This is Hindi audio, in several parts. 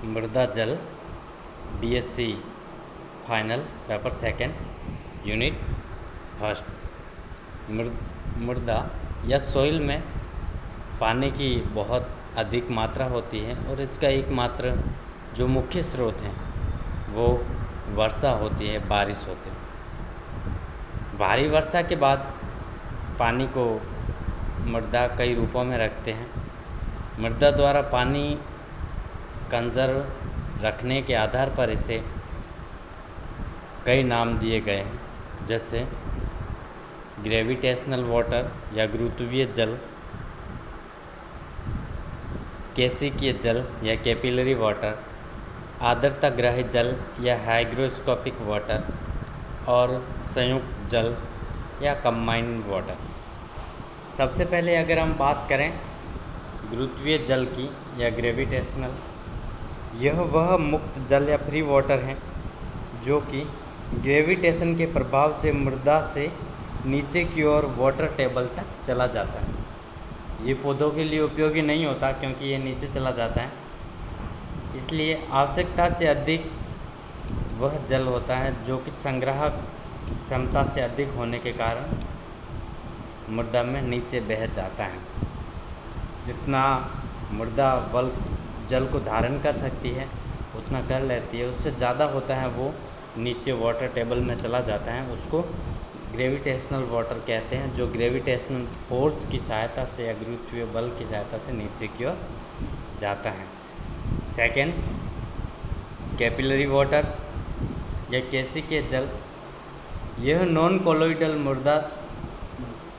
मृदा जल BSc final paper second unit first. मृदा या सॉइल में पानी की बहुत अधिक मात्रा होती है और इसका एकमात्र जो मुख्य स्रोत है वो वर्षा होती है, बारिश होती है। भारी वर्षा के बाद पानी को मृदा कई रूपों में रखते हैं। मृदा द्वारा पानी कंजर्व रखने के आधार पर इसे कई नाम दिए गए हैं, जैसे ग्रेविटेशनल वाटर या गुरुत्वीय जल, केशिकीय जल या कैपिलरी वाटर, आर्द्रता ग्राही जल या हाइग्रोस्कोपिक वाटर और संयुक्त जल या कंबाइंड वाटर। सबसे पहले अगर हम बात करें गुरुत्वीय जल की या ग्रेविटेशनल, यह वह मुक्त जल या फ्री वाटर है जो कि ग्रेविटेशन के प्रभाव से मृदा से नीचे की ओर वाटर टेबल तक चला जाता है। ये पौधों के लिए उपयोगी नहीं होता क्योंकि ये नीचे चला जाता है, इसलिए आवश्यकता से अधिक वह जल होता है जो कि संग्राहक क्षमता से अधिक होने के कारण मृदा में नीचे बह जाता है। जितना मृदा जल को धारण कर सकती है उतना कर लेती है, उससे ज़्यादा होता है वो नीचे वाटर टेबल में चला जाता है। उसको ग्रेविटेशनल वाटर कहते हैं, जो ग्रेविटेशनल फोर्स की सहायता से या गुरुत्वीय बल की सहायता से नीचे की ओर जाता है। सेकेंड, कैपिलरी वाटर या केशिकीय जल, यह नॉन कोलोइडल मृदा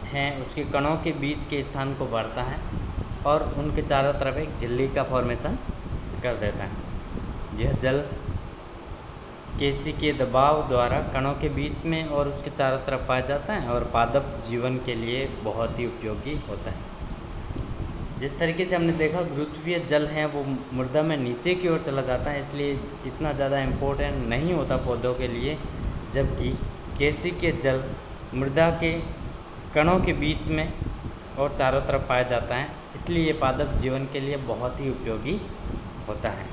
है, उसके कणों के बीच के स्थान को भरता है और उनके चारों तरफ एक झिल्ली का फॉर्मेशन कर देता है। यह जल केशिकीय दबाव द्वारा कणों के बीच में और उसके चारों तरफ पाया जाता है और पादप जीवन के लिए बहुत ही उपयोगी होता है। जिस तरीके से हमने देखा गुरुत्वीय जल है वो मृदा में नीचे की ओर चला जाता है, इसलिए इतना ज़्यादा इम्पोर्टेंट नहीं होता पौधों के लिए, जबकि केशिकीय जल मृदा के कणों के बीच में और चारों तरफ पाया जाता है, इसलिए ये पादप जीवन के लिए बहुत ही उपयोगी होता है।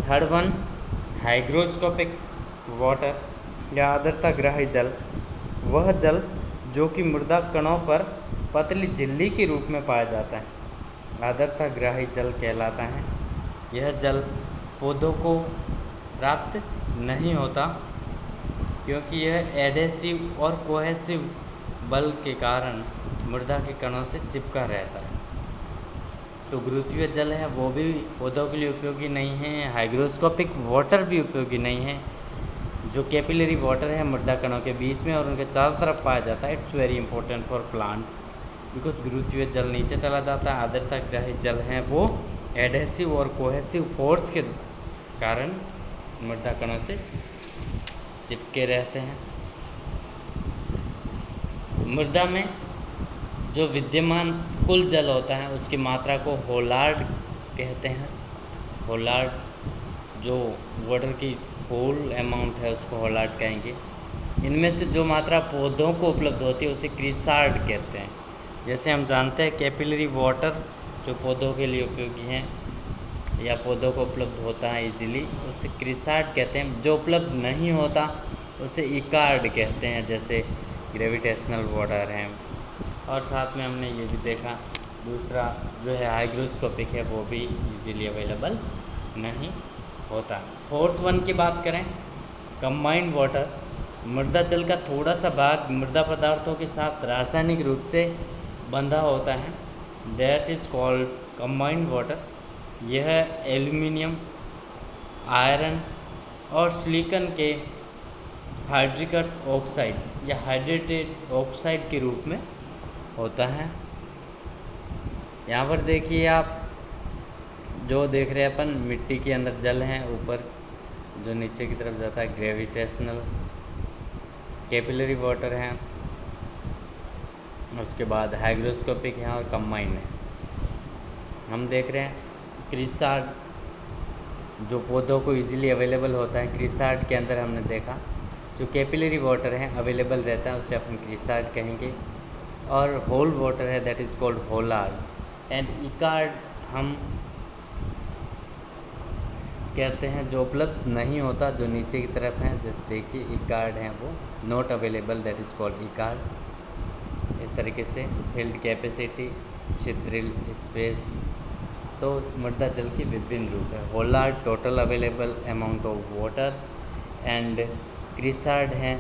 थर्ड वन, हाइग्रोस्कोपिक वाटर या आर्द्रता ग्राही जल, वह जल जो कि मृदा कणों पर पतली झिल्ली के रूप में पाया जाता है, आर्द्रता ग्राही जल कहलाता है। यह जल पौधों को प्राप्त नहीं होता क्योंकि यह एडेसिव और कोहेसिव बल के कारण मृदा के कणों से चिपका रहता है। तो गुरुत्वीय जल है वो भी पौधों के लिए उपयोगी नहीं है, हाइग्रोस्कोपिक वाटर भी उपयोगी नहीं है। जो कैपिलरी वाटर है मृदा कणों के बीच में और उनके चारों तरफ पाया जाता है, it's very important for plants because गुरुत्वीय जल नीचे चला जाता है। आर्द्रता ग्राही जल है वो एडहेसिव और कोहेसिव फोर्स के कारण मृदा कणों से चिपके रहते हैं। मृदा में जो विद्यमान कुल जल होता है उसकी मात्रा को होलार्ड कहते हैं। होलार्ड जो वाटर की होल अमाउंट है उसको होलार्ड कहेंगे। इनमें से जो मात्रा पौधों को उपलब्ध होती है उसे क्रिसार्ड कहते हैं। जैसे हम जानते हैं कैपिलरी वाटर जो पौधों के लिए उपयोगी हैं या पौधों को उपलब्ध होता है इजीली, उसे क्रिसार्ड कहते हैं। जो उपलब्ध नहीं होता उसे इकार्ड कहते हैं, जैसे ग्रेविटेशनल वाटर हैं। और साथ में हमने ये भी देखा दूसरा जो है हाइग्रोस्कोपिक है वो भी इजीली अवेलेबल नहीं होता। फोर्थ वन की बात करें कंबाइंड वाटर, मृदा जल का थोड़ा सा भाग मृदा पदार्थों के साथ रासायनिक रूप से बंधा होता है, that is called combined water. यह एल्यूमिनियम, आयरन और सिलिकॉन के हाइड्रिक ऑक्साइड या हाइड्रेटेड ऑक्साइड के रूप में होता है। यहाँ पर देखिए आप जो देख रहे हैं अपन मिट्टी के अंदर जल हैं, ऊपर जो नीचे की तरफ जाता है ग्रेविटेशनल, कैपिलरी वाटर है, उसके बाद हाइग्रोस्कोपिक है और कंबाइंड है। हम देख रहे हैं क्रिसार्ड जो पौधों को इजीली अवेलेबल होता है, क्रिसार्ड के अंदर हमने देखा जो कैपिलरी वाटर है अवेलेबल रहता है उसे अपन क्रिसार्ड कहेंगे, और होल वाटर है that is called holard, and echard हम कहते हैं जो उपलब्ध नहीं होता, जो नीचे की तरफ है, जैसे देखिए ई कार्ड है वो not available, that is called E card. इस तरीके से फील्ड कैपेसिटी, छिद्रिल स्पेस। तो मृदा जल के विभिन्न रूप है। Holard total available amount of water and chresard हैं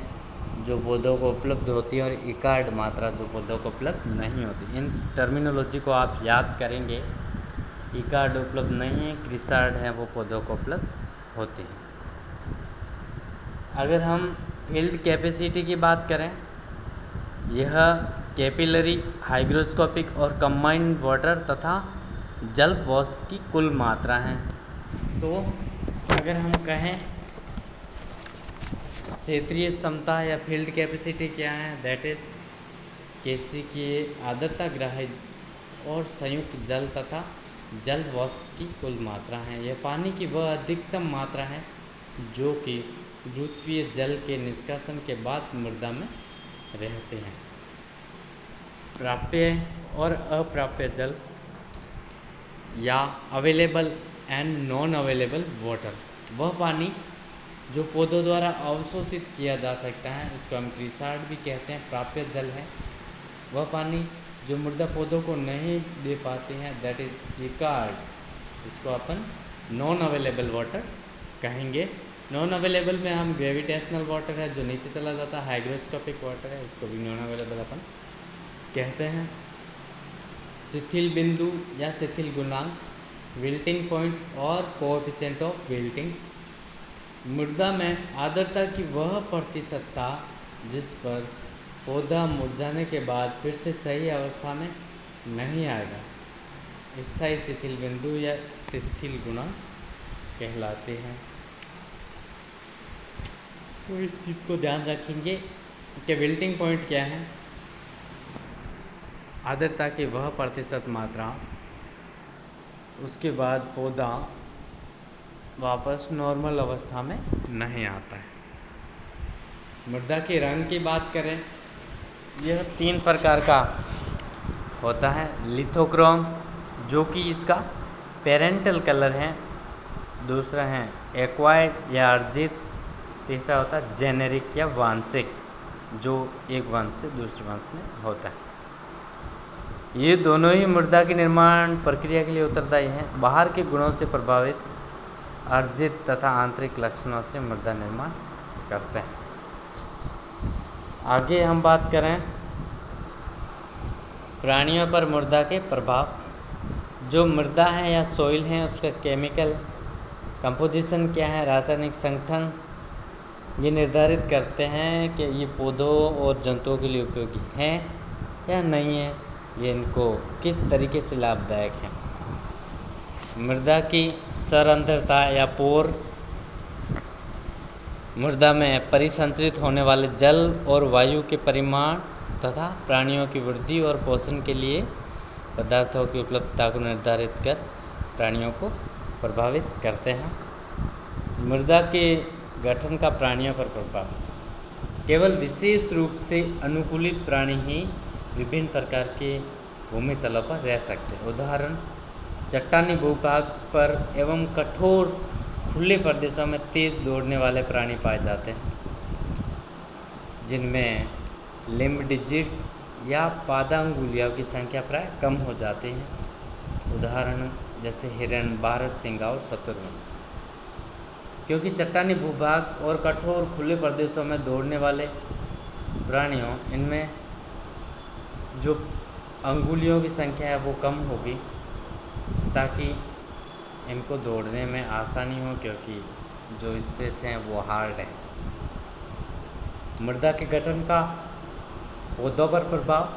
जो पौधों को उपलब्ध होती है, और इकार्ड मात्रा जो पौधों को उपलब्ध नहीं होती। इन टर्मिनोलॉजी को आप याद करेंगे। इकार्ड उपलब्ध नहीं है, क्रिसार्ड है वो पौधों को उपलब्ध होती है। अगर हम फील्ड कैपेसिटी की बात करें, यह कैपिलरी, हाइग्रोस्कोपिक और कंबाइंड वाटर तथा जल वाष्प की कुल मात्रा है। तो अगर हम कहें क्षेत्रीय क्षमता या फील्ड कैपेसिटी क्या है, दैट इज केसी की आर्द्रता ग्राही और संयुक्त जल तथा जल वाष्प की कुल मात्रा है। यह पानी की वह अधिकतम मात्रा है जो कि गुरुत्वीय जल के निष्कासन के बाद मृदा में रहते हैं। प्राप्य और अप्राप्य जल या available and non available water, वह पानी जो पौधों द्वारा अवशोषित किया जा सकता है, इसको हम क्रिसार्ड भी कहते हैं, प्राप्य जल है। वह पानी जो मृदा पौधों को नहीं दे पाती हैं, दैट इज इकार्ड, इसको अपन नॉन अवेलेबल वाटर कहेंगे। नॉन अवेलेबल में हम ग्रेविटेशनल वाटर है जो नीचे चला जाता है, हाइग्रोस्कोपिक वाटर है, इसको भी नॉन अवेलेबल अपन कहते हैं। शिथिल बिंदु या शिथिल गुणांक, विल्टिंग पॉइंट और कोएफिशिएंट ऑफ विल्टिंग, मृदा में आर्द्रता की वह प्रतिशतता जिस पर पौधा मुरझाने के बाद फिर से सही अवस्था में नहीं आएगा, स्थायी शिथिल बिंदु या शिथिल गुणांक कहलाते हैं। तो इस चीज़ को ध्यान रखेंगे कि विल्टिंग पॉइंट क्या है, आर्द्रता की वह प्रतिशत मात्रा उसके बाद पौधा वापस नॉर्मल अवस्था में नहीं आता है। मृदा के रंग की बात करें, यह 3 प्रकार का होता है। लिथोक्रोम जो कि इसका पेरेंटल कलर है, दूसरा है एक्वायर्ड या अर्जित, तीसरा होता है जेनेरिक या वांशिक जो एक वंश से दूसरे वंश में होता है। ये दोनों ही मृदा की निर्माण प्रक्रिया के लिए उत्तरदायी हैं। बाहर के गुणों से प्रभावित अर्जित तथा आंतरिक लक्षणों से मृदा निर्माण करते हैं। आगे हम बात करें प्राणियों पर मृदा के प्रभाव। जो मृदा है या सोइल है उसका केमिकल कंपोजिशन क्या है, रासायनिक संगठन, ये निर्धारित करते हैं कि ये पौधों और जंतुओं के लिए उपयोगी है या नहीं है, ये इनको किस तरीके से लाभदायक है। मृदा की सरंध्रता या पोर, मृदा में परिसंचरित होने वाले जल और वायु के परिमाण तथा प्राणियों की वृद्धि और पोषण के लिए पदार्थों की उपलब्धता को निर्धारित कर प्राणियों को प्रभावित करते हैं। मृदा के गठन का प्राणियों पर प्रभाव, केवल विशेष रूप से अनुकूलित प्राणी ही विभिन्न प्रकार के भूमि तलों पर रह सकते हैं। उदाहरण, चट्टानी भूभाग पर एवं कठोर खुले प्रदेशों में तेज दौड़ने वाले प्राणी पाए जाते हैं जिनमें लिम्ब डिजिट्स या पादांगुलियों की संख्या प्राय कम हो जाती है। उदाहरण जैसे हिरन, बारहसिंगा और शतुरमुर्ग। क्योंकि चट्टानी भूभाग और कठोर खुले प्रदेशों में दौड़ने वाले प्राणियों, इनमें जो अंगुलियों की संख्या है वो कम होगी ताकि इनको दौड़ने में आसानी हो, क्योंकि जो स्पेस हैं वो हार्ड है। मृदा के गठन का पौधों पर प्रभाव,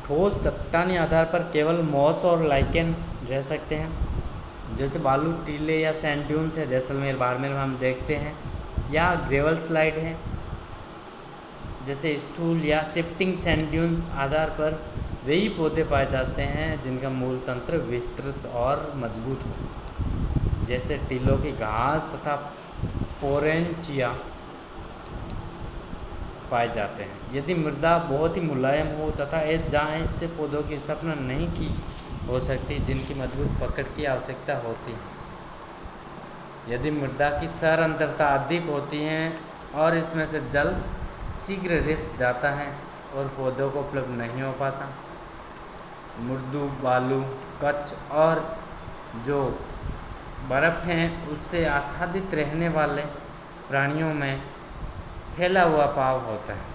ठोस चट्टानी आधार पर केवल मॉस और लाइकेन रह सकते हैं, जैसे बालू टीले या सैंड ड्यून्स है, जैसलमेर बाड़मेर में हम देखते हैं, या ग्रेवल स्लाइड है, जैसे स्थूल या शिफ्टिंग सैंड ड्यून्स आधार पर वही पौधे पाए जाते हैं जिनका मूल तंत्र विस्तृत और मजबूत हो, जैसे टीलों की घास तथा पोरेंचिया पाए जाते हैं। यदि मृदा बहुत ही मुलायम हो तथा जहाँ इससे पौधों की स्थापना नहीं की हो सकती है जिनकी मजबूत पकड़ की आवश्यकता होती है। यदि मृदा की सरंध्रता अधिक होती है और इसमें से जल शीघ्र रिस जाता है और पौधों को उपलब्ध नहीं हो पाता। मृदु बालू, कच्छ और जो बर्फ है उससे आच्छादित रहने वाले प्राणियों में फैला हुआ पाव होता है,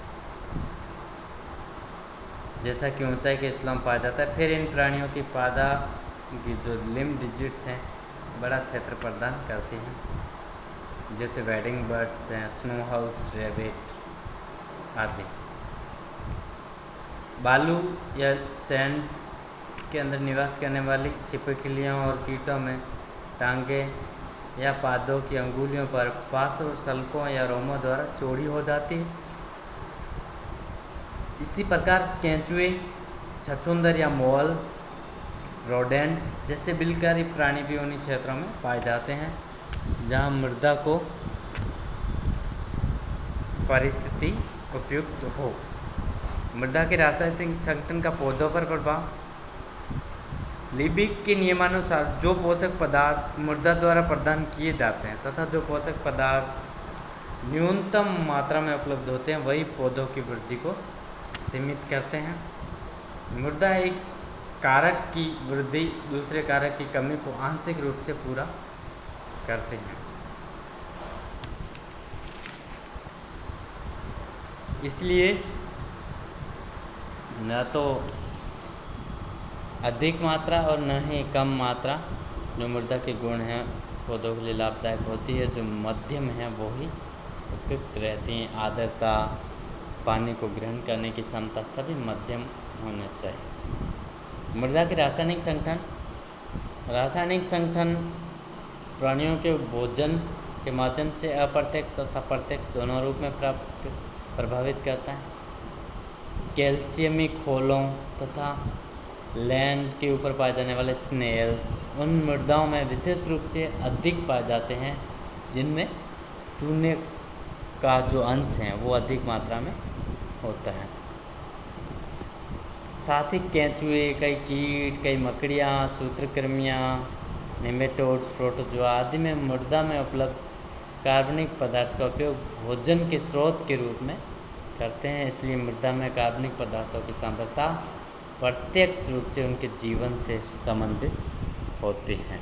जैसा कि ऊंचाई के स्लम पाया जाता है। फिर इन प्राणियों की पादा की जो लिम्ब डिजिट्स हैं बड़ा क्षेत्र प्रदान करती हैं, जैसे वेडिंग बर्ड्स हैं, स्नो हाउस रैबिट आदि। बालू या सैंड के अंदर निवास करने वाली छिपकलियों और कीटों में टांगे या पादों की अंगुलियों पर पार्श्व और सल्कों या रोमों द्वारा चौड़ी हो जाती है। इसी प्रकार केंचुए, छछूंदर या मोल, रोडेंट्स जैसे बिलकारी प्राणी भी उन्हीं क्षेत्रों में पाए जाते हैं जहां मृदा को परिस्थिति उपयुक्त हो। मृदा के रासायनिक संगठन का पौधों पर प्रभाव। लिबिक के नियमानुसार जो पोषक पदार्थ मृदा द्वारा प्रदान किए जाते हैं तथा जो पोषक पदार्थ न्यूनतम मात्रा में उपलब्ध होते हैं वही पौधों की वृद्धि को सीमित करते हैं। मृदा एक कारक की वृद्धि दूसरे कारक की कमी को आंशिक रूप से पूरा करते हैं। इसलिए न तो अधिक मात्रा और न ही कम मात्रा जो मृदा के गुण हैं पौधों के लिए लाभदायक होती है, जो मध्यम है वो ही उपयुक्त रहती हैं। आर्द्रता, पानी को ग्रहण करने की क्षमता सभी मध्यम होने चाहिए। मृदा के रासायनिक संगठन प्राणियों के भोजन के माध्यम से अप्रत्यक्ष तथा प्रत्यक्ष दोनों रूप में प्रभावित करता है। कैल्शियमी खोलों तथा लैंड के ऊपर पाए जाने वाले स्नेल्स उन मृदाओं में विशेष रूप से अधिक पाए जाते हैं जिनमें चूने का जो अंश है वो अधिक मात्रा में होता है। साथ ही केंचुए, कई कीट, कई मकड़ियाँ, सूत्रकृमियाँ, नेमेटोड्स, प्रोटोजोआ आदि में मृदा में उपलब्ध कार्बनिक पदार्थ का उपयोग भोजन के स्रोत के रूप में करते हैं। इसलिए मृदा में कार्बनिक पदार्थों की सांद्रता प्रत्यक्ष रूप से उनके जीवन से संबंधित होती है।